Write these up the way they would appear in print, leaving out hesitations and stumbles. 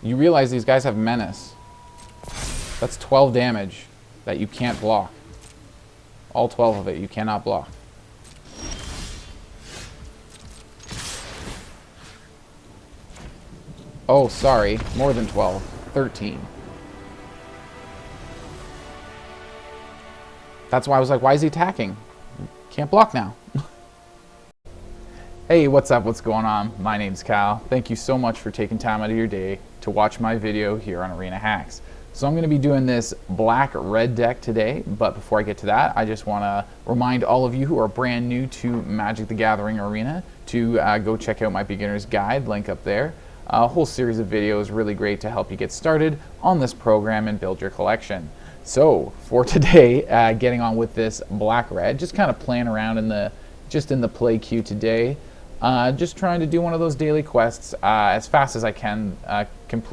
You realize these guys have menace. That's 12 damage that you can't block. All 12 of it you cannot block. Oh, sorry. More than 12. 13. That's why I was like, why is he attacking? Can't block now. Hey, what's up? What's going on? My name's Kyle. Thank you so much for taking time out of your day to watch my video here on Arena Hacks. So I'm going to be doing this black-red deck today, but before I get to that, I just want to remind all of you who are brand new to Magic the Gathering Arena to go check out my beginner's guide, link up there. A whole series of videos really great to help you get started on this program and build your collection. So for today, getting on with this black-red, just kind of playing around in the play queue today. Just trying to do one of those daily quests as fast as I can,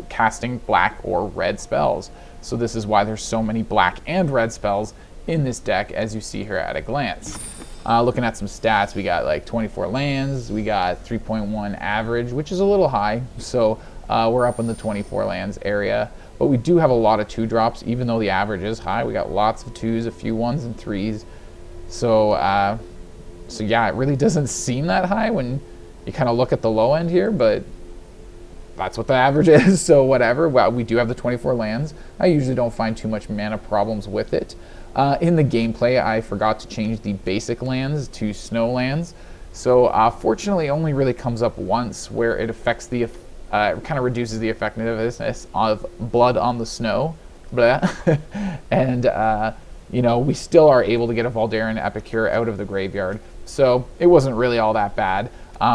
casting black or red spells. So this is why there's so many black and red spells in this deck, as you see here at a glance. Looking at some stats, we got like 24 lands, we got 3.1 average, which is a little high, so we're up in the 24 lands area. But we do have a lot of 2-drops, even though the average is high. We got lots of 2s, a few 1s and 3s. So yeah, it really doesn't seem that high when you kind of look at the low end here, but that's what the average is, so whatever. Well, we do have the 24 lands. I usually don't find too much mana problems with it. In the gameplay, I forgot to change the basic lands to snow lands. So fortunately, it only really comes up once where it affects the, it kind of reduces the effectiveness of blood on the snow. And you know, we still are able to get a Voldaren Epicure out of the graveyard. So it wasn't really all that bad.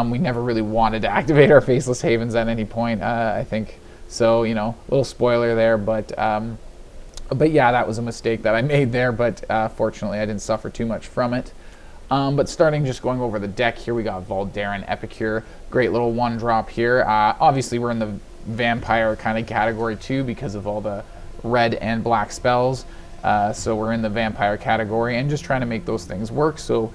We never really wanted to activate our Faceless Havens at any point, I think. So, you know, a little spoiler there, but yeah, that was a mistake that I made there, but fortunately I didn't suffer too much from it. But starting just going over the deck here, we got Voldaren Epicure, great little 1-drop here. Obviously we're in the vampire kind of category too because of all the red and black spells. So we're in the vampire category and just trying to make those things work. So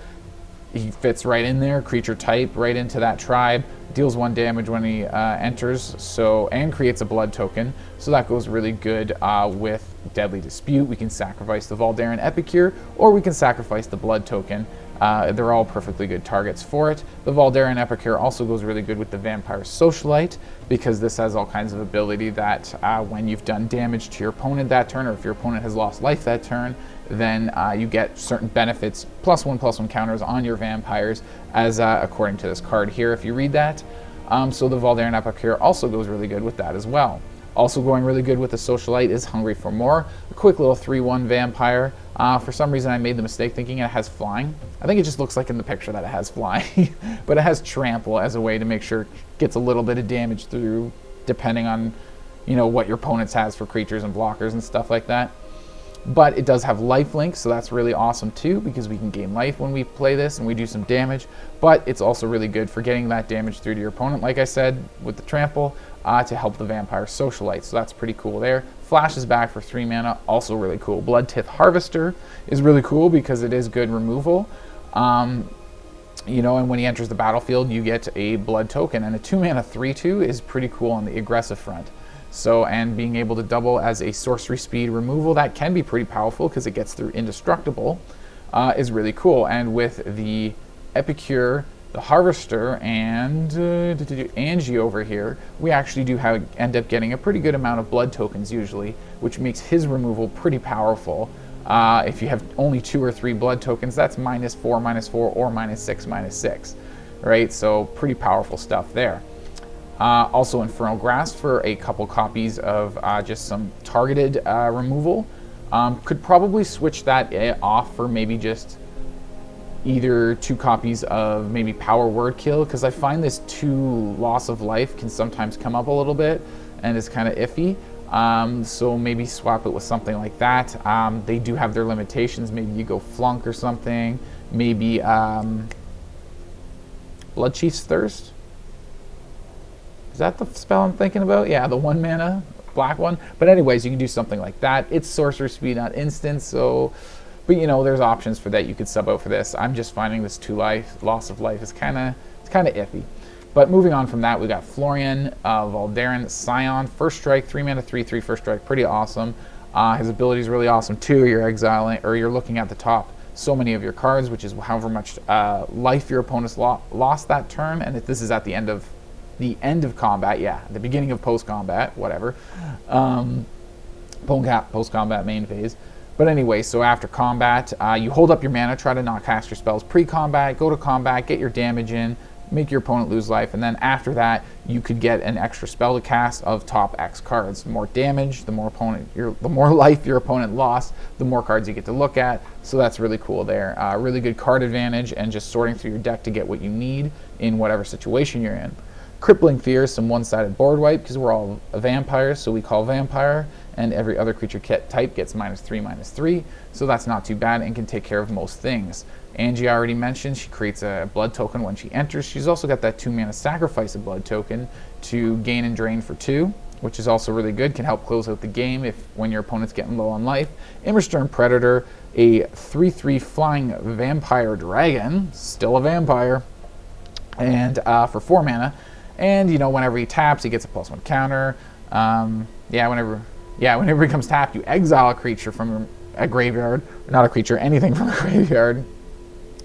he fits right in there, creature type, right into that tribe, deals 1 damage when he enters, so, and creates a blood token. So that goes really good with Deadly Dispute. We can sacrifice the Voldaren Epicure, or we can sacrifice the blood token. They're all perfectly good targets for it. The Voldaren Epicure also goes really good with the Vampire Socialite, because this has all kinds of ability that when you've done damage to your opponent that turn, or if your opponent has lost life that turn, then you get certain benefits, +1/+1 counters on your vampires, as according to this card here, if you read that. So the Voldaren Epicure also goes really good with that as well. Also going really good with the Socialite is Hungry for More, a quick little 3/1 vampire. For some reason I made the mistake thinking it has flying. I think it just looks like in the picture that it has flying, but it has Trample as a way to make sure it gets a little bit of damage through, depending on, you know, what your opponent has for creatures and blockers and stuff like that. But it does have lifelink, so that's really awesome too, because we can gain life when we play this and we do some damage. But it's also really good for getting that damage through to your opponent, like I said, with the Trample, to help the Vampire Socialite. So that's pretty cool there. Flashes back for 3 mana, also really cool. Bloodtith Harvester is really cool because it is good removal. You know, and when he enters the battlefield, you get a blood token, and a 2 mana 3/2 is pretty cool on the aggressive front. So, and being able to double as a sorcery speed removal, that can be pretty powerful because it gets through indestructible, is really cool. And with the Epicure, the Harvester, and Anje over here, we actually do end up getting a pretty good amount of blood tokens usually, which makes his removal pretty powerful. If you have only 2 or 3 blood tokens, that's -4, -4, or -6, -6, right? So pretty powerful stuff there. Also Infernal Grasp for a couple copies of just some targeted removal. Could probably switch that off for maybe just either 2 copies of maybe Power Word Kill, because I find this 2 loss of life can sometimes come up a little bit and is kind of iffy. So maybe swap it with something like that. They do have their limitations. Maybe you go Flunk or something. Maybe Bloodchief's Thirst. Is that the spell I'm thinking about? Yeah, the 1 mana black one. But anyways, you can do something like that. It's sorcerer speed, not instant, so, but you know, there's options for that you could sub out for this. I'm just finding this 2 life, loss of life is kind of iffy. But moving on from that, we got Florian, Voldaren, Scion, first strike, 3 mana, 3/3 first strike, pretty awesome. His ability is really awesome too. You're exiling, or you're looking at the top so many of your cards, which is however much life your opponents lost that turn. And if this is at the end of combat, yeah, the beginning of post-combat, whatever, post-combat main phase. But anyway, so after combat, you hold up your mana, try to not cast your spells pre-combat, go to combat, get your damage in, make your opponent lose life, and then after that, you could get an extra spell to cast of top X cards. The more damage, the more life your opponent lost, the more cards you get to look at. So that's really cool there. Really good card advantage, and just sorting through your deck to get what you need in whatever situation you're in. Crippling Fear, some one-sided board wipe, because we're all vampires, so we call vampire, and every other creature type gets -3/-3, so that's not too bad and can take care of most things. Anje already mentioned she creates a blood token when she enters. She's also got that 2-mana sacrifice a blood token to gain and drain for 2, which is also really good, can help close out the game when your opponent's getting low on life. Immersturm Predator, a 3/3 flying vampire dragon, still a vampire, and for 4 mana. And whenever he taps, he gets a +1 counter. Whenever he becomes tapped, you exile a creature from a graveyard, not a creature, anything from a graveyard.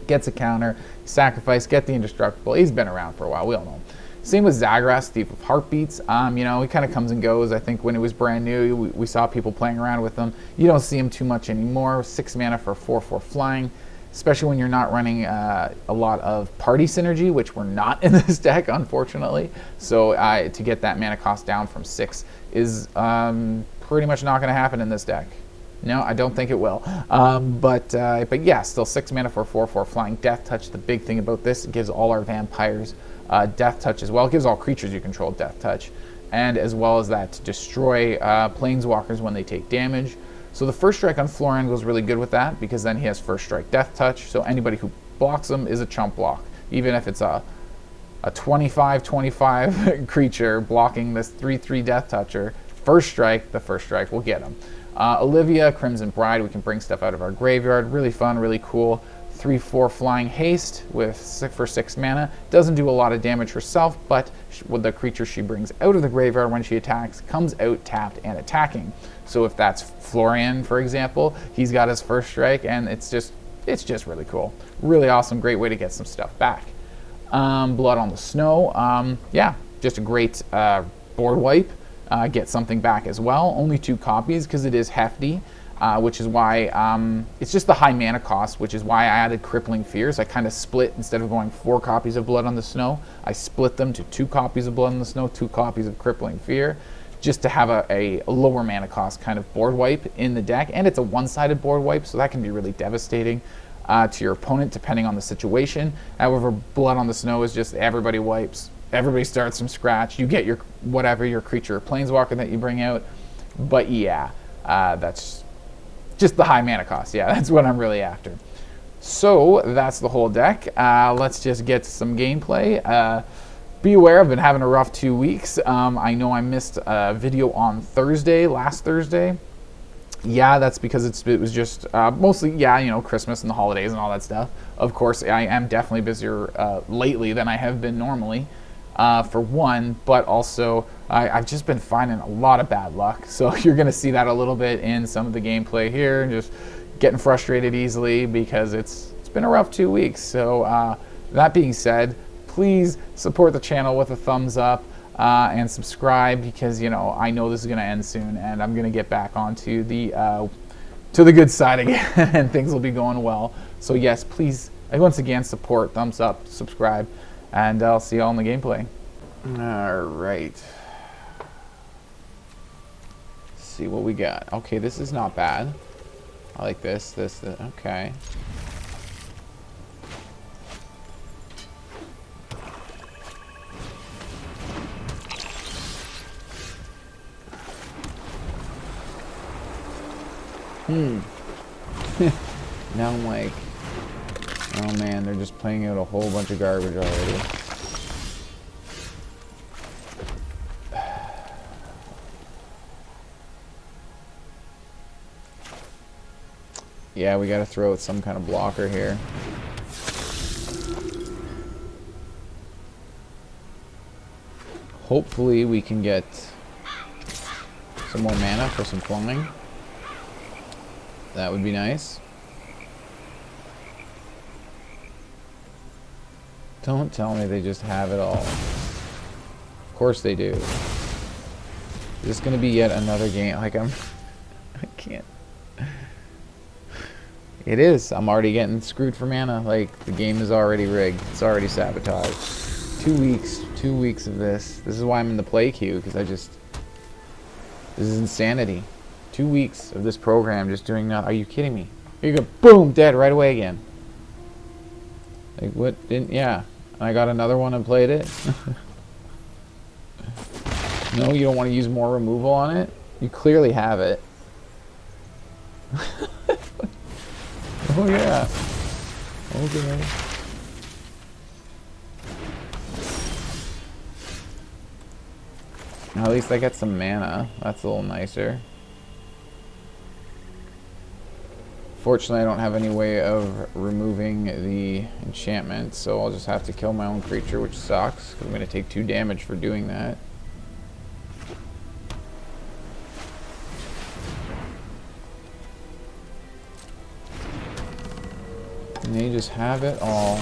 Gets a counter, sacrifice, get the indestructible. He's been around for a while, we all know him. Same with Zagras, Thief of Heartbeats. He kind of comes and goes. I think when it was brand new, we saw people playing around with them. You don't see him too much anymore. 6 mana for 4/4 flying, especially when you're not running a lot of party synergy, which we're not in this deck, unfortunately. So to get that mana cost down from 6 is pretty much not going to happen in this deck. No, I don't think it will. But yeah, still 6 mana for 4/4 flying. Death Touch, the big thing about this, it gives all our vampires Death Touch as well. It gives all creatures you control Death Touch. And as well as that, to destroy planeswalkers when they take damage. So the first strike on Florian goes really good with that, because then he has first strike Death Touch. So anybody who blocks him is a chump block. Even if it's a 25/25 creature blocking this 3/3 Death Toucher, the first strike will get him. Olivia, Crimson Bride, we can bring stuff out of our graveyard. Really fun, really cool. 3/4 flying haste for 6 mana. Doesn't do a lot of damage herself, but with the creature she brings out of the graveyard when she attacks comes out tapped and attacking. So if that's Florian, for example, he's got his first strike, and it's just really cool. Really awesome, great way to get some stuff back. Blood on the Snow, yeah, just a great board wipe. Get something back as well. Only 2 copies because it is hefty, which is why it's just the high mana cost, which is why I added Crippling Fears. I kind of split, instead of going 4 copies of Blood on the Snow, I split them to 2 copies of Blood on the Snow, 2 copies of Crippling Fear, just to have a lower mana cost kind of board wipe in the deck. And it's a one-sided board wipe, so that can be really devastating to your opponent depending on the situation. However, Blood on the Snow is just everybody wipes. Everybody starts from scratch. You get your creature or planeswalker that you bring out. But yeah, that's just the high mana cost. Yeah, that's what I'm really after. So that's the whole deck. Let's just get to some gameplay. Be aware, I've been having a rough 2 weeks. I know I missed a video on last Thursday. Yeah, that's because it was just mostly, Christmas and the holidays and all that stuff. Of course, I am definitely busier lately than I have been normally. For one, but also I've just been finding a lot of bad luck. So you're going to see that a little bit in some of the gameplay here, just getting frustrated easily because it's been a rough 2 weeks. So that being said, please support the channel with a thumbs up and subscribe, because I know this is going to end soon and I'm going to get back onto the good side again and things will be going well. So yes, please, once again, support, thumbs up, subscribe. And I'll see you all in the gameplay. All right. Let's see what we got. Okay, this is not bad. I like this. Okay. Now I'm like, oh man, they're just playing out a whole bunch of garbage already. Yeah, we gotta throw out some kind of blocker here. Hopefully we can get some more mana for some flying. That would be nice. Don't tell me they just have it all. Of course they do. Is this gonna be yet another game? Like I can't. It is. I'm already getting screwed for mana. Like the game is already rigged. It's already sabotaged. 2 weeks. 2 weeks of this. This is why I'm in the play queue, because this is insanity. 2 weeks of this program just doing nothing. Are you kidding me? Here you go. Boom! Dead right away again. Like what? Yeah. I got another one and played it. No, you don't want to use more removal on it? You clearly have it. Oh yeah. Okay. At least I get some mana. That's a little nicer. Fortunately, I don't have any way of removing the enchantment, so I'll just have to kill my own creature, which sucks, because I'm going to take 2 damage for doing that. And they just have it all.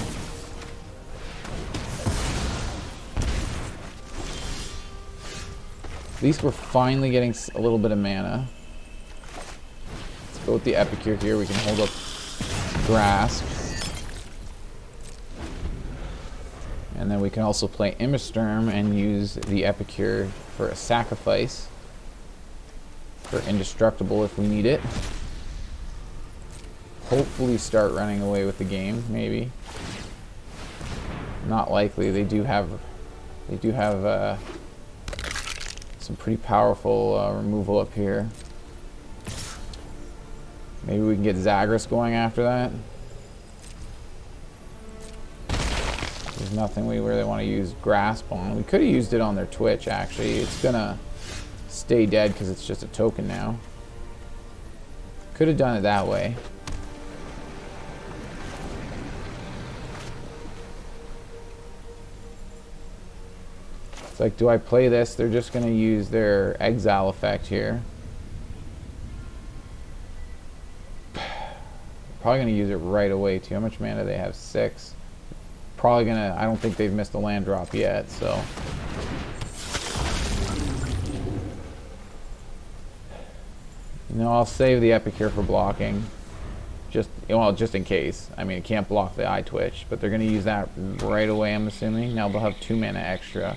At least we're finally getting a little bit of mana. Let's go with the Epicure here. We can hold up Grasp. And then we can also play Immersturm and use the Epicure for a sacrifice. For Indestructible if we need it. Hopefully start running away with the game, maybe. Not likely. They do have some pretty powerful removal up here. Maybe we can get Zagras going after that. There's nothing we really want to use Grasp on. We could have used it on their Twitch, actually. It's gonna stay dead because it's just a token now. Could have done it that way. It's like, do I play this? They're just going to use their exile effect here. Probably going to use it right away too. How much mana do they have? 6. Probably going to, I don't think they've missed a land drop yet, so. No, I'll save the Epicure for blocking. Just in case. I mean, it can't block the eye twitch, but they're going to use that right away, I'm assuming. Now they'll have 2 mana extra.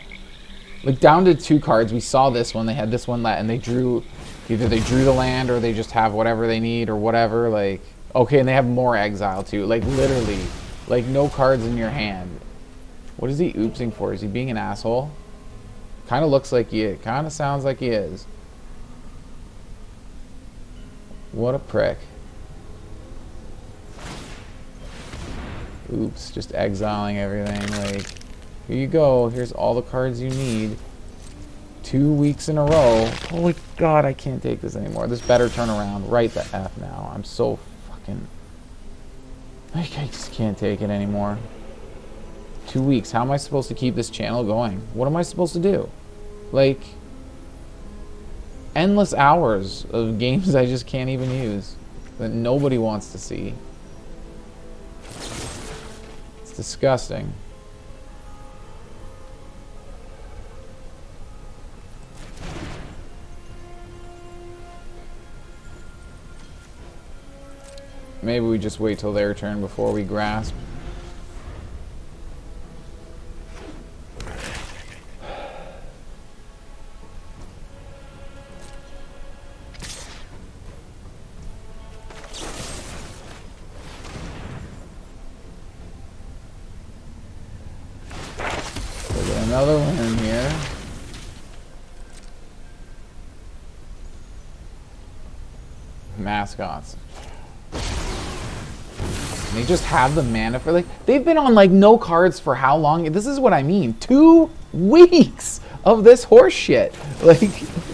Like down to 2 cards. We saw this one. They had this one and they drew, either they drew the land or they just have whatever they need or whatever. Like, okay, and they have more exile too. Like literally, like no cards in your hand. What is he oopsing for? Is he being an asshole? Kind of looks like he is. Kind of sounds like he is. What a prick. Oops, just exiling everything. Like, here you go. Here's all the cards you need. 2 weeks in a row. Holy God, I can't take this anymore. This better turn around right the F now. I'm so fucking... Like, I just can't take it anymore. 2 weeks. How am I supposed to keep this channel going? What am I supposed to do? Like, endless hours of games I just can't even use. That nobody wants to see. It's disgusting. Maybe we just wait till their turn before we grasp. We'll get another one in here. Mascots. They just have the mana for, like, they've been on like no cards for how long? This is what I mean. 2 weeks of this horse shit. Like,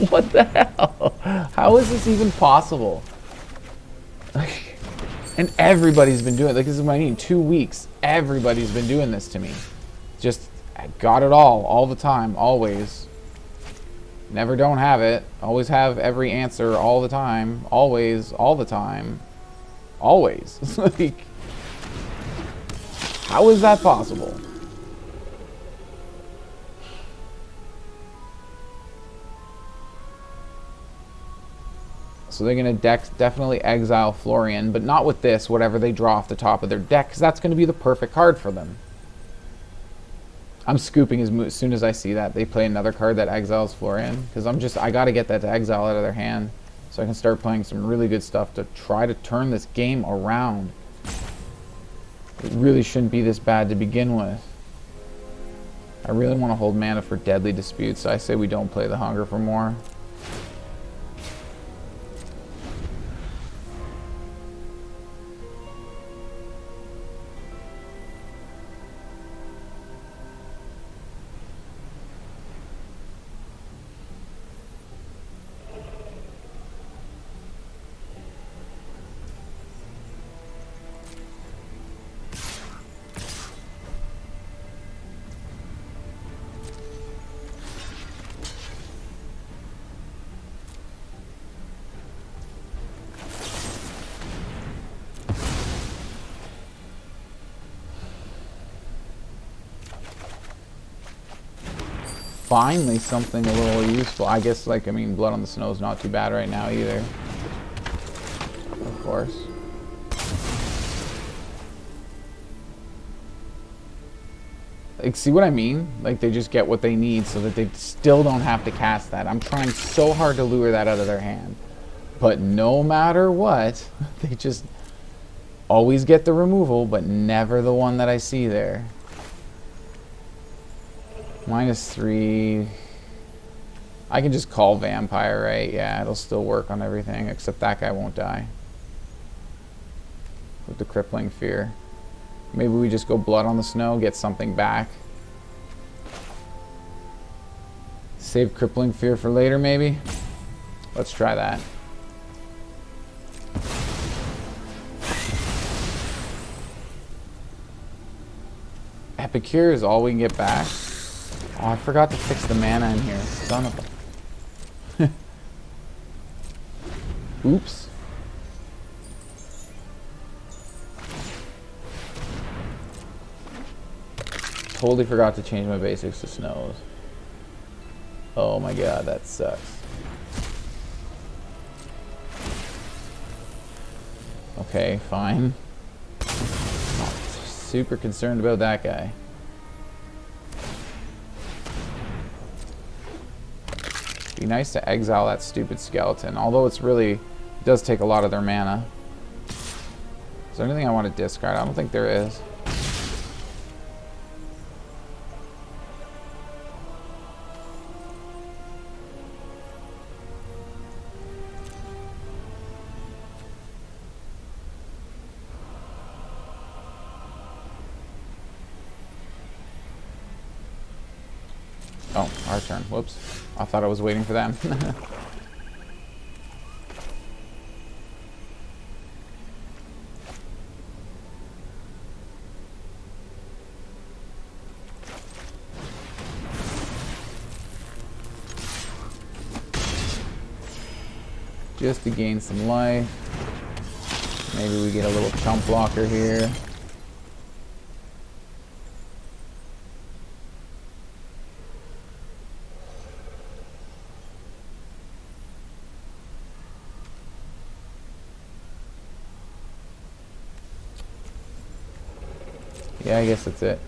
what the hell? How is this even possible? Like, and everybody's been doing it. Like, this is what I mean. 2 weeks. Everybody's been doing this to me. Just got it all the time, always. Never don't have it. Always have every answer all the time. Always, all the time. Always. Like, how is that possible? So they're going to definitely exile Florian, but not with this, whatever they draw off the top of their deck, because that's going to be the perfect card for them. I'm scooping as soon as I see that. They play another card that exiles Florian, because I got to get that to exile out of their hand, so I can start playing some really good stuff to try to turn this game around. It really shouldn't be this bad to begin with. I really want to hold mana for Deadly Dispute, so I say we don't play the Hunger for More. Finally something a little useful. I guess, like, I mean, Blood on the Snow is not too bad right now either. Of course. Like, see what I mean? Like, they just get what they need so that they still don't have to cast that. I'm trying so hard to lure that out of their hand. But no matter what, they just always get the removal, but never the one that I see there. -3. I can just call Vampire, right? Yeah, it'll still work on everything, except that guy won't die. With the Crippling Fear. Maybe we just go Blood on the Snow, get something back. Save Crippling Fear for later, maybe? Let's try that. Epicure is all we can get back. Oh, I forgot to fix the mana in here. Son of a... Oops. Totally forgot to change my basics to snows. Oh my god, that sucks. Okay, fine. Not super concerned about that guy. Be nice to exile that stupid skeleton, although it's really, it does take a lot of their mana. Is there anything I want to discard? I don't think there is. Oh, our turn. Whoops. I thought I was waiting for them. Just to gain some life. Maybe we get a little chump blocker here. Yeah, I guess that's it.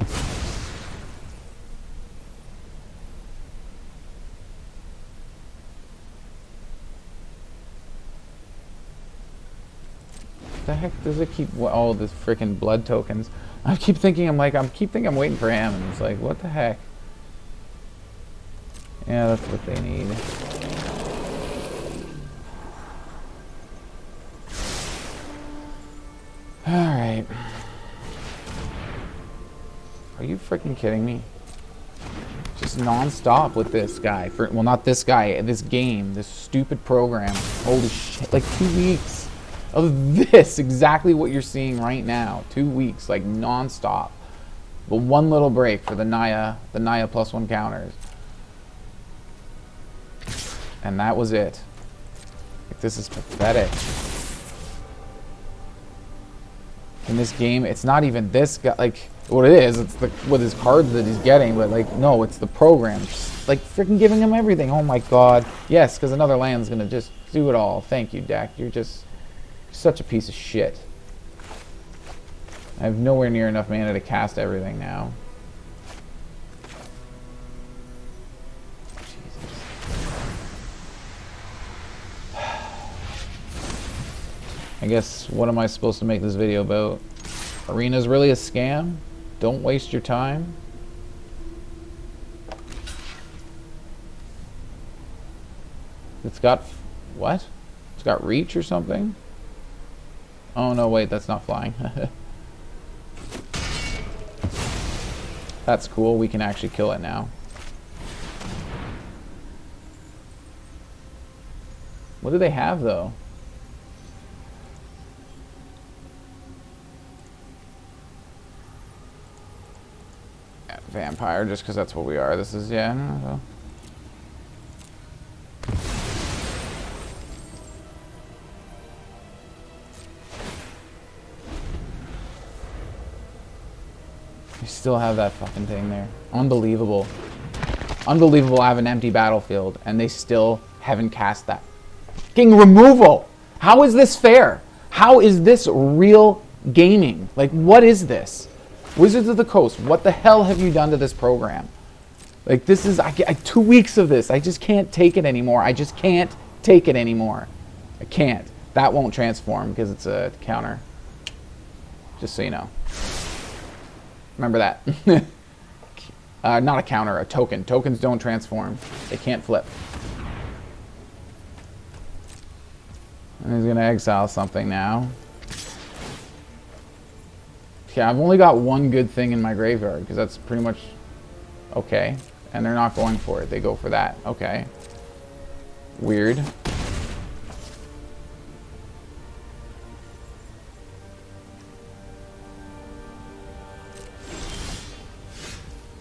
The heck does it keep? Oh, this freaking blood tokens. I keep thinking I'm waiting for him, and it's like, what the heck? Yeah, that's what they need. All right. Are you freaking kidding me? Just non-stop with this guy. Well, not this guy, this game, this stupid program. Holy shit, like 2 weeks of this, exactly what you're seeing right now. 2 weeks, like non-stop. But one little break for the Naya +1 counters. And that was it. Like, this is pathetic. In this game, it's not even this guy, like, what it is, it's the, with his cards that he's getting, but like, no, it's the program. Just, like, freaking giving him everything. Oh my god. Yes, because another land's gonna just do it all. Thank you, deck. You're just such a piece of shit. I have nowhere near enough mana to cast everything now. I guess, what am I supposed to make this video about? Arena's really a scam? Don't waste your time? It's got... what? It's got reach or something? Oh no, wait, that's not flying. That's cool, we can actually kill it now. What do they have, though? Vampire, just because that's what we are. This is, yeah. No. We still have that fucking thing there. Unbelievable. Unbelievable, I have an empty battlefield, and they still haven't cast that. Fucking removal! How is this fair? How is this real gaming? Like, what is this? Wizards of the Coast, what the hell have you done to this program? Like, this is, I 2 weeks of this. I just can't take it anymore. I just can't take it anymore. I can't. That won't transform because it's a counter. Just so you know. Remember that. Not a counter, a token. Tokens don't transform. They can't flip. And he's going to exile something now. Yeah, I've only got one good thing in my graveyard, because that's pretty much okay. And they're not going for it. They go for that. Okay. Weird.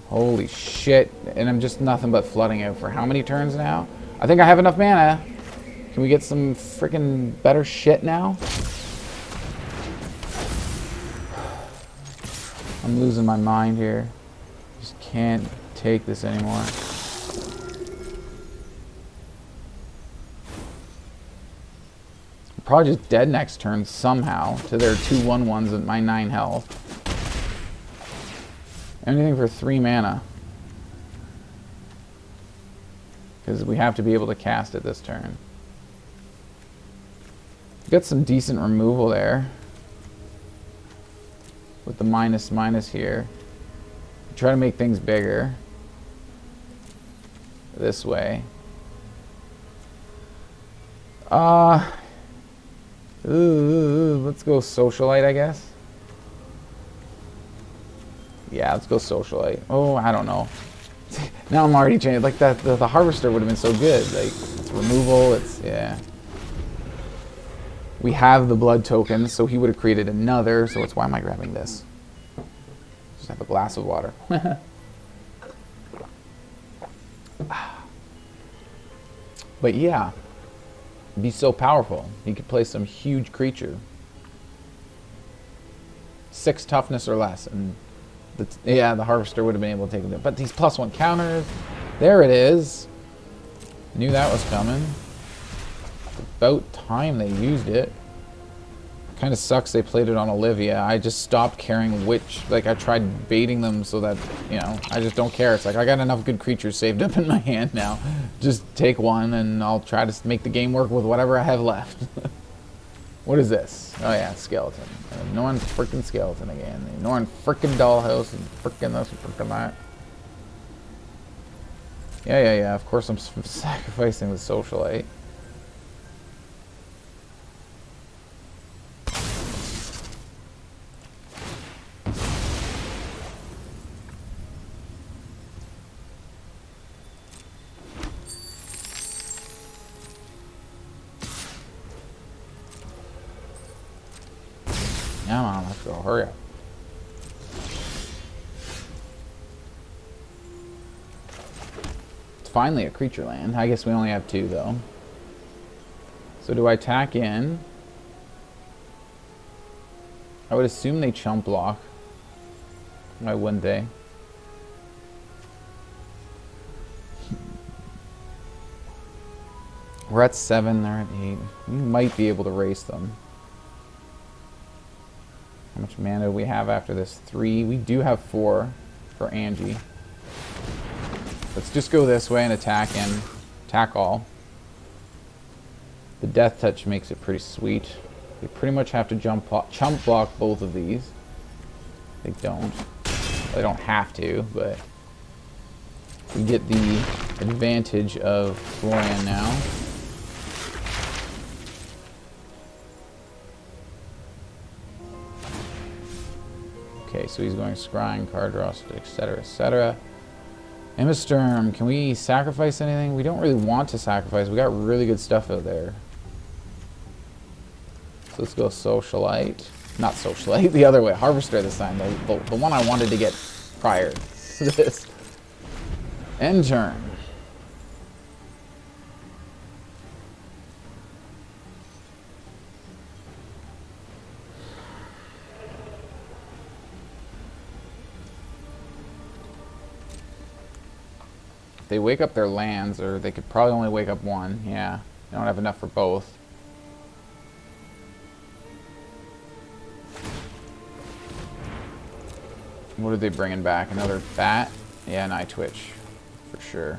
Holy shit. And I'm just nothing but flooding out for how many turns now? I think I have enough mana. Can we get some freaking better shit now? I'm losing my mind here. Just can't take this anymore. I'm probably just dead next turn somehow to their 2/1/1s at my 9 health. Anything for 3 mana. Because we have to be able to cast it this turn. Got some decent removal there. With the ---- here. Try to make things bigger. This way. Let's go Socialite, I guess. Yeah, let's go Socialite. Oh, I don't know. Now I'm already changing. Like that, the Harvester would have been so good. Like, it's removal, it's, yeah. We have the blood tokens, so he would have created another, so it's why am I grabbing this? Just have a glass of water. But yeah, be so powerful. He could play some huge creature. 6 toughness or less, and yeah, the Harvester would have been able to take it. But these +1 counters, there it is. Knew that was coming. About time they used it. Kind of sucks they played it on Olivia. I just stopped caring which, like I tried baiting them so that, you know, I just don't care. It's like I got enough good creatures saved up in my hand now. Just take one and I'll try to make the game work with whatever I have left. What is this? Oh yeah, skeleton. Ignoring freaking skeleton again. Ignoring freaking dollhouse and freaking this and freaking that. Yeah. Of course I'm sacrificing the Socialite. Come on, let's go. Hurry up. finally a creature land. I guess we only have 2 though. So do I tack in? I would assume they chump block. Why wouldn't they? We're at 7, they're at 8. We might be able to race them. How much mana do we have after this? 3. We do have 4 for Anje. Let's just go this way and attack in. Attack all. The Death Touch makes it pretty sweet. They pretty much have to chump block both of these. They don't. They don't have to, but we get the advantage of Florian now. Okay, so he's going scrying, card draw, etc., etc. Immersturm, can we sacrifice anything? We don't really want to sacrifice. We got really good stuff out there. So let's go Socialite. Not Socialite, the other way. Harvester this time. The one I wanted to get prior to this. End turn. They wake up their lands, or they could probably only wake up 1. Yeah, they don't have enough for both. What are they bringing back? Another bat? Yeah, an eye twitch, for sure.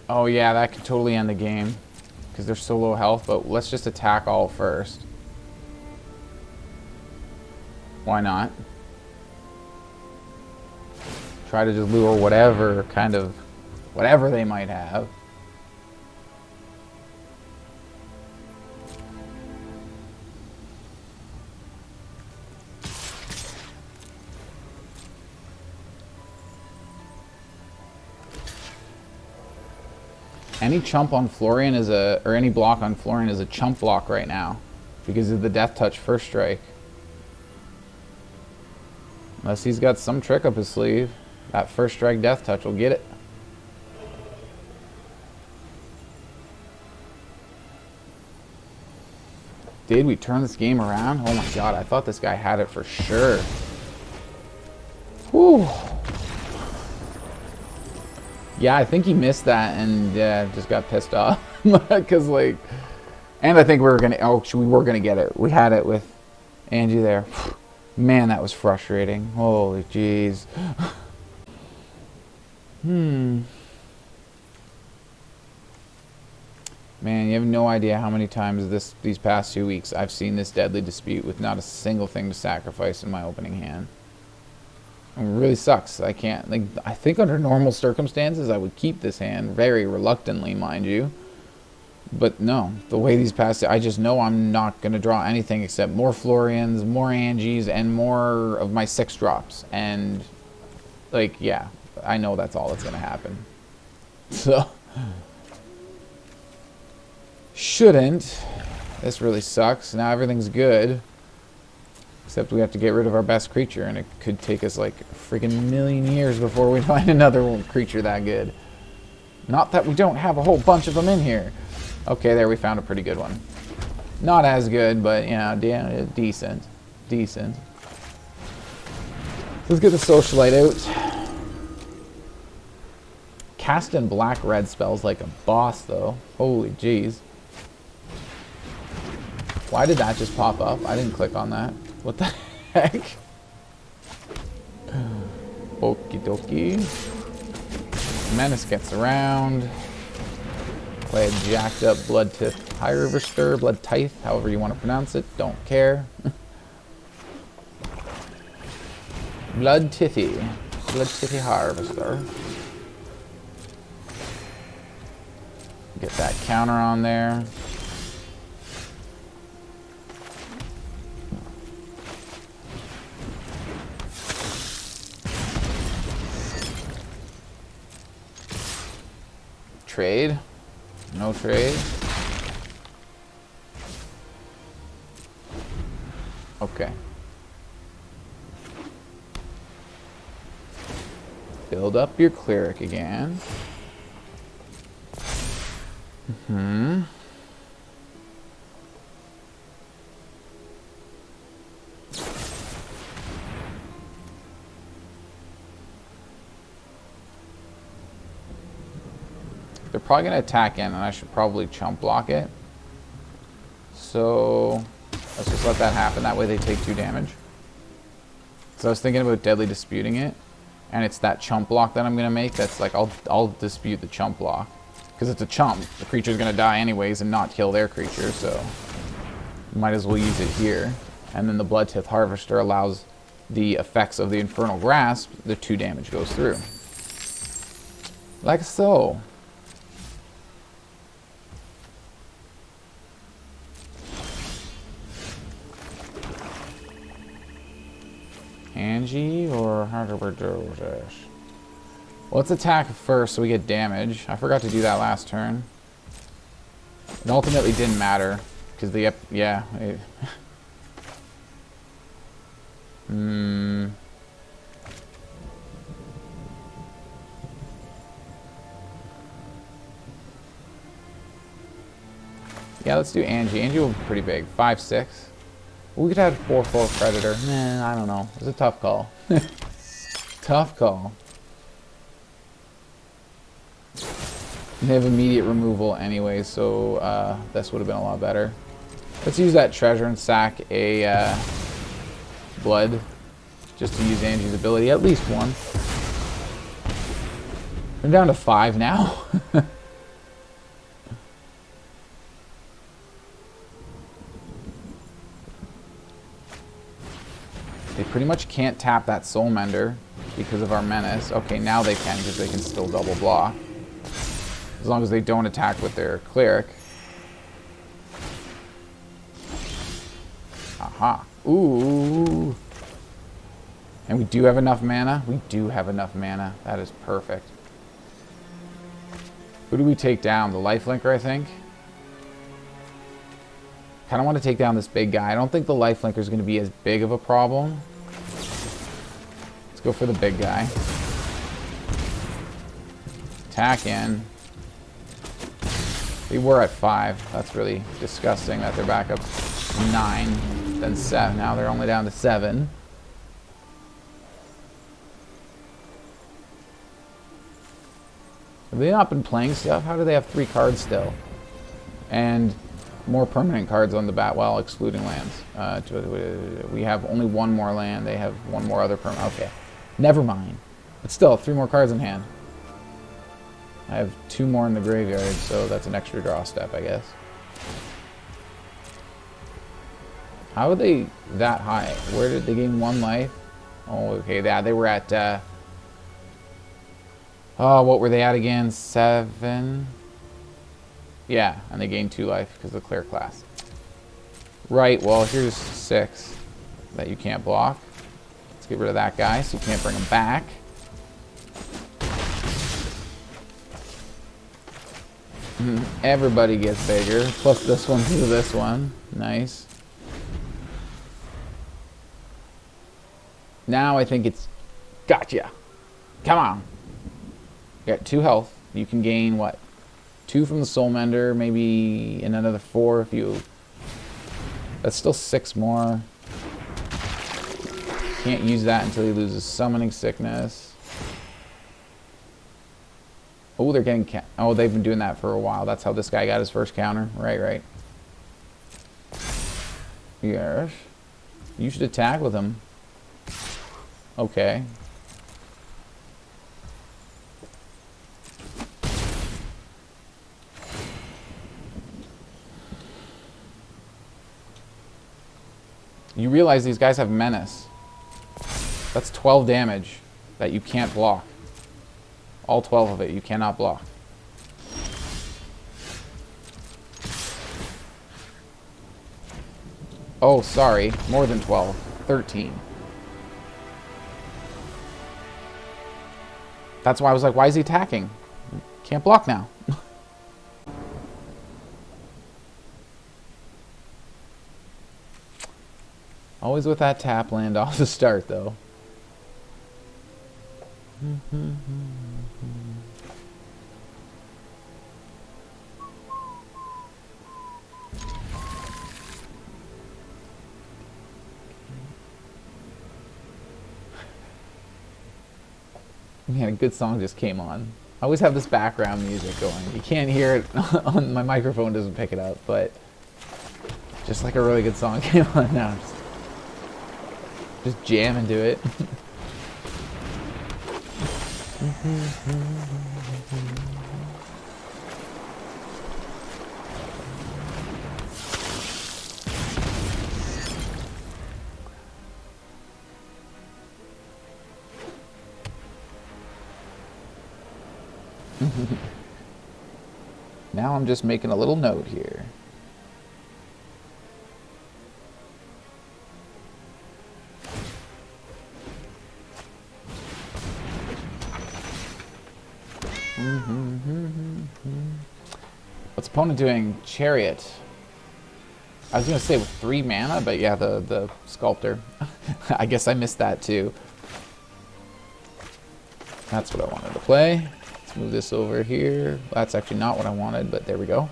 Oh yeah, that could totally end the game because they're so low health, but let's just attack all first. Why not? Try to just lure whatever they might have. Any chump on Florian is or any block on Florian is a chump block right now because of the Death Touch first strike. Unless he's got some trick up his sleeve, that first strike Death Touch will get it. Did we turn this game around? Oh my god, I thought this guy had it for sure. Whew. Yeah, I think he missed that and just got pissed off. Because, like, and I think we were going to get it. We had it with Anje there. Man, that was frustrating. Holy jeez. Man, you have no idea how many times these past 2 weeks I've seen this Deadly Dispute with not a single thing to sacrifice in my opening hand. It really sucks. I can't, like, I think under normal circumstances I would keep this hand, very reluctantly, mind you. But no, the way these past, I just know I'm not going to draw anything except more Florians, more Anjes, and more of my 6 drops. And, like, yeah, I know that's all that's going to happen. So, shouldn't. This really sucks. Now everything's good. Except we have to get rid of our best creature, and it could take us like a freaking million years before we find another creature that good. Not that we don't have a whole bunch of them in here. Okay, there we found a pretty good one. Not as good, but yeah, decent. Decent. Let's get the Socialite out. Casting black-red spells like a boss, though. Holy jeez. Why did that just pop up? I didn't click on that. What the heck? Okie dokie. Menace gets around. Play a jacked up Blood Tith High River Stir, Blood Tithe, however you want to pronounce it. Don't care. Blood Tithy. Blood Tithy Harvester. Get that counter on there. Trade. No trade. Okay. Build up your cleric again. They're probably going to attack in, and I should probably chump block it. So let's just let that happen. That way they take 2 damage. So I was thinking about deadly disputing it, and it's that chump block that I'm going to make. That's like, I'll dispute the chump block. Because it's a chump. The creature's going to die anyways and not kill their creature, so might as well use it here. And then the Bloodtith Harvester allows the effects of the Infernal Grasp, the 2 damage goes through. Like so. Anje or how do we do this? Well, let's attack first so we get damage. I forgot to do that last turn. It ultimately didn't matter because the yeah. Yeah, let's do Anje. Anje will be pretty big. 5/6. We could have 4/4 Predator. Nah, I don't know. It's a tough call. Tough call. They have immediate removal anyway, so this would have been a lot better. Let's use that treasure and sack a blood just to use Anje's ability. At least one. I'm down to 5 now. They pretty much can't tap that Soul Mender because of our menace. Okay, now they can because they can still double block. As long as they don't attack with their cleric. Aha. Ooh. And we do have enough mana? We do have enough mana. That is perfect. Who do we take down? The Lifelinker, I think? Kind of want to take down this big guy. I don't think the Lifelinker is going to be as big of a problem. Let's go for the big guy. Attack in. They were at 5. That's really disgusting that they're back up 9, then 7. Now they're only down to 7. Have they not been playing stuff? How do they have 3 cards still? And more permanent cards on the bat, well, excluding lands. We have only 1 more land. They have 1 more other permanent. Okay, never mind. But still, 3 more cards in hand. I have 2 more in the graveyard, so that's an extra draw step, I guess. How are they that high? Where did they gain 1 life? Oh, okay, yeah, they were at, oh, what were they at again? 7? Yeah, and they gained 2 life because of the clear class. Right, well, here's 6 that you can't block. Let's get rid of that guy so you can't bring him back. Everybody gets bigger, plus this one to this one. Nice. Now I think it's... Gotcha! Come on! You got 2 health. You can gain, what? 2 from the Soul Mender, maybe and another 4 if you... That's still 6 more. Can't use that until he loses Summoning Sickness. Oh, they're getting... Oh, they've been doing that for a while. That's how this guy got his first counter. Right, right. Yes. You should attack with him. Okay. You realize these guys have menace. That's 12 damage that you can't block. All 12 of it you cannot block. Oh, sorry. More than 12. 13. That's why I was like, why is he attacking? Can't block now. Always with that tap land off the start, though. Man, a good song just came on. I always have this background music going. You can't hear it on my microphone, doesn't pick it up, but just like a really good song came on now. Just jam into it. Now I'm just making a little note here. What's opponent doing? Chariot. I was gonna say with 3 mana, but yeah, the sculptor. I guess I missed that too. That's what I wanted to play. Let's move this over here. That's actually not what I wanted, but there we go.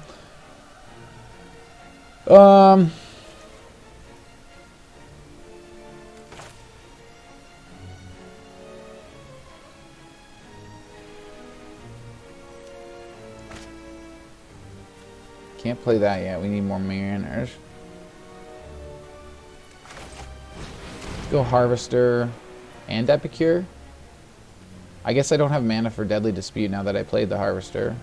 Can't play that yet. We need more mariners. Go Harvester and Epicure. I guess I don't have mana for Deadly Dispute now that I played the Harvester.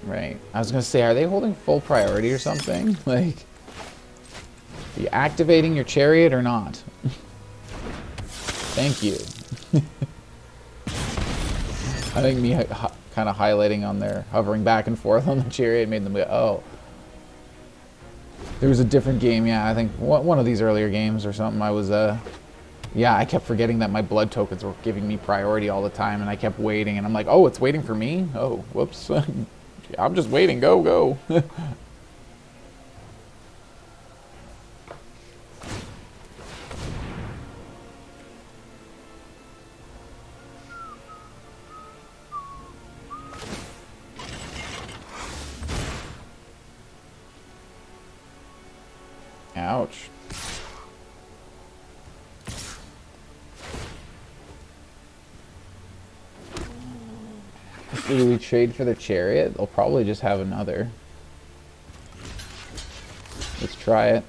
Right. I was gonna say, are they holding full priority or something? Like, are you activating your chariot or not? Thank you. I think me kind of highlighting on there, hovering back and forth on the chariot made them go, oh. There was a different game, yeah, I think one of these earlier games or something, I was, yeah, I kept forgetting that my blood tokens were giving me priority all the time, and I kept waiting, and I'm like, oh, it's waiting for me? Oh, whoops. I'm just waiting, go. Ouch. Do we trade for the chariot? They'll probably just have another. Let's try it.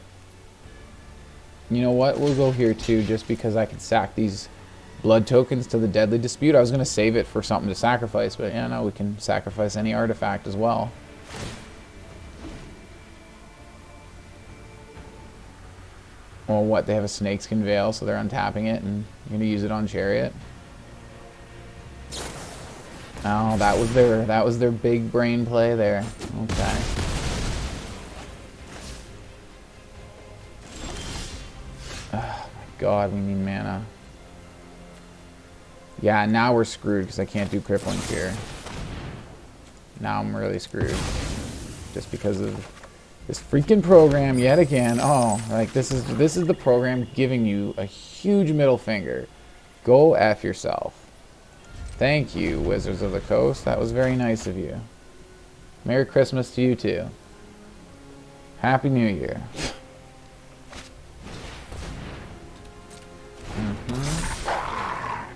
You know what? We'll go here too, just because I can sack these blood tokens to the Deadly Dispute. I was going to save it for something to sacrifice, but yeah, no, we can sacrifice any artifact as well. Well, what? They have a Snakeskin Veil, so they're untapping it, and you're going to use it on chariot. Oh, that was their big brain play there. Okay. Oh my god, we need mana. Yeah, now we're screwed because I can't do crippling here. Now I'm really screwed. Just because of this freaking program yet again. Oh, like this is the program giving you a huge middle finger. Go F yourself. Thank you, Wizards of the Coast. That was very nice of you. Merry Christmas to you, too. Happy New Year.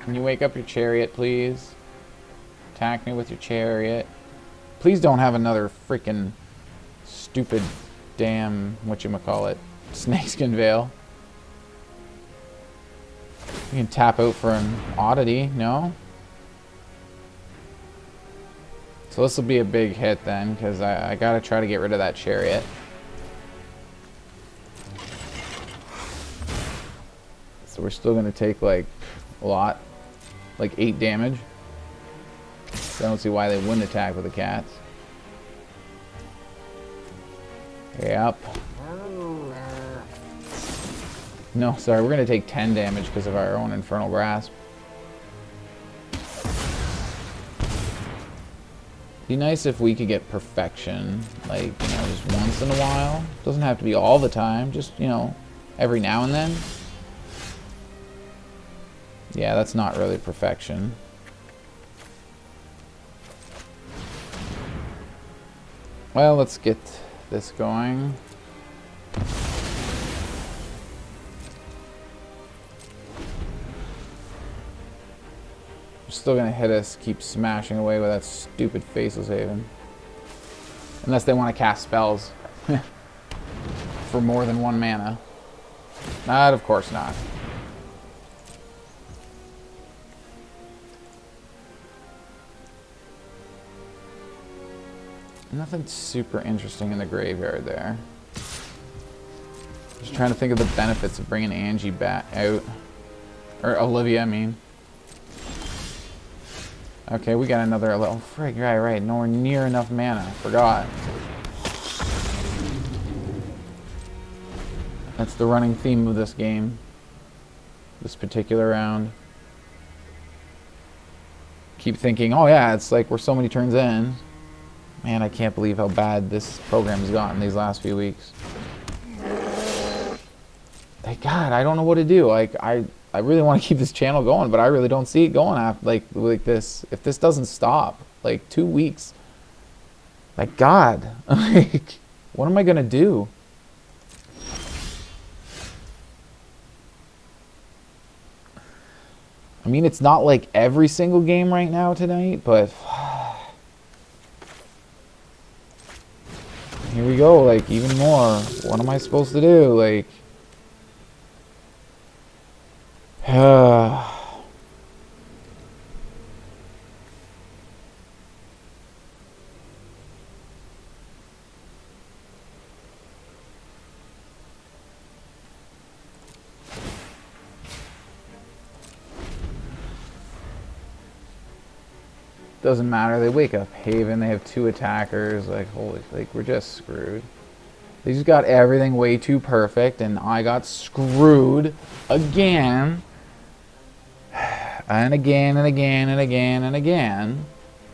Can you wake up your chariot, please? Attack me with your chariot. Please don't have another freaking stupid damn, whatchamacallit, Snakeskin Veil. You can tap out for an oddity, no? So this will be a big hit then, because I gotta try to get rid of that chariot. So we're still gonna take like a lot, like 8 damage. So I don't see why they wouldn't attack with the cats. Yep. No, sorry, we're gonna take 10 damage because of our own Infernal Grasp. Be nice if we could get perfection, like, you know, just once in a while. Doesn't have to be all the time, just, you know, every now and then. Yeah, that's not really perfection. Well, let's get this going. They're still gonna hit us, keep smashing away with that stupid Faceless Haven. Unless they want to cast spells for more than 1 mana. Not, of course not. Nothing super interesting in the graveyard there. Just trying to think of the benefits of bringing Anje back out. Or Olivia, I mean. Okay, we got another little... Frig, right. Nowhere near enough mana. Forgot. That's the running theme of this game. This particular round. Keep thinking, oh yeah, it's like we're so many turns in. Man, I can't believe how bad this program's gotten these last few weeks. Like, God, I don't know what to do. Like, I really want to keep this channel going, but I really don't see it going after, like this. If this doesn't stop, like 2 weeks, like, God, like, what am I gonna do? I mean, it's not like every single game right now tonight, but here we go. Like, even more. What am I supposed to do? Like. Doesn't matter. They wake up Haven. They have 2 attackers. Like, holy, like, we're just screwed. They just got everything way too perfect, and I got screwed again. And again, and again, and again, and again.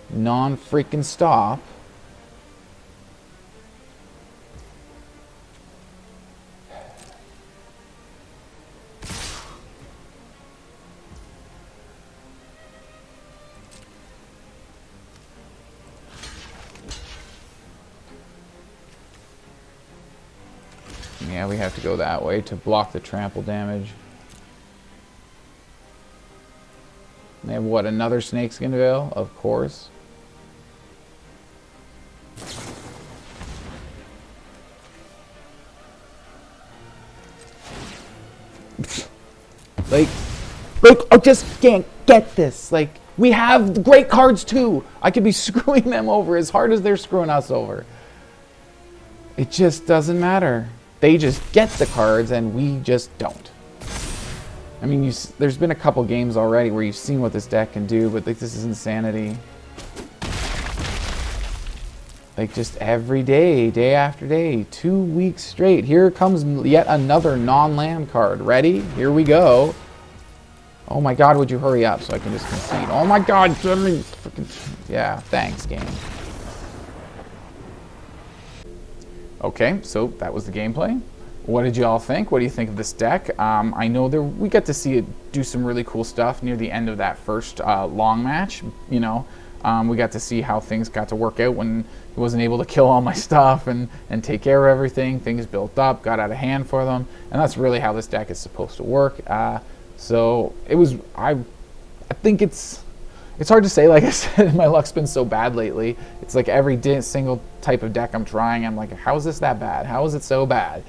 Non-freaking stop. Yeah, we have to go that way to block the trample damage. They have what, another Snakeskin Veil? Of course. Like, I just can't get this. Like, we have great cards too. I could be screwing them over as hard as they're screwing us over. It just doesn't matter. They just get the cards and we just don't. I mean, there's been a couple games already where you've seen what this deck can do, but like, this is insanity. Like, just every day, day after day, 2 weeks straight. Here comes yet another non-land card. Ready? Here we go. Oh my God, would you hurry up so I can just concede? Oh my God, give me freaking... Yeah, thanks, game. Okay, so that was the gameplay. What did you all think? What do you think of this deck? I know we got to see it do some really cool stuff near the end of that first long match. You know, we got to see how things got to work out when he wasn't able to kill all my stuff and take care of everything. Things built up, got out of hand for them, and that's really how this deck is supposed to work. So it was. I think it's hard to say. Like I said, my luck's been so bad lately. It's like every single type of deck I'm trying, I'm like, how is this that bad? How is it so bad?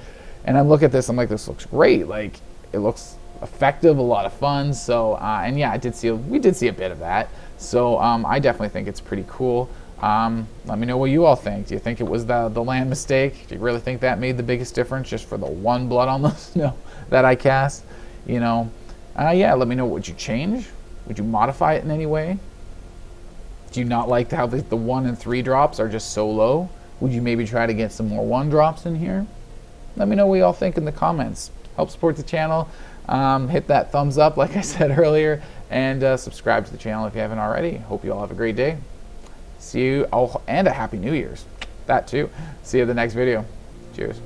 And I look at this, I'm like, this looks great. Like, it looks effective, a lot of fun. So, and yeah, we did see a bit of that. So, I definitely think it's pretty cool. Let me know what you all think. Do you think it was the land mistake? Do you really think that made the biggest difference just for the 1 blood on the snow that I cast? You know, yeah, let me know. Would you change? Would you modify it in any way? Do you not like how the 1 and 3 drops are just so low? Would you maybe try to get some more 1 drops in here? Let me know what you all think in the comments. Help support the channel. Hit that thumbs up, like I said earlier, and subscribe to the channel if you haven't already. Hope you all have a great day. See you, oh, and a Happy New Year's. That too. See you in the next video. Cheers.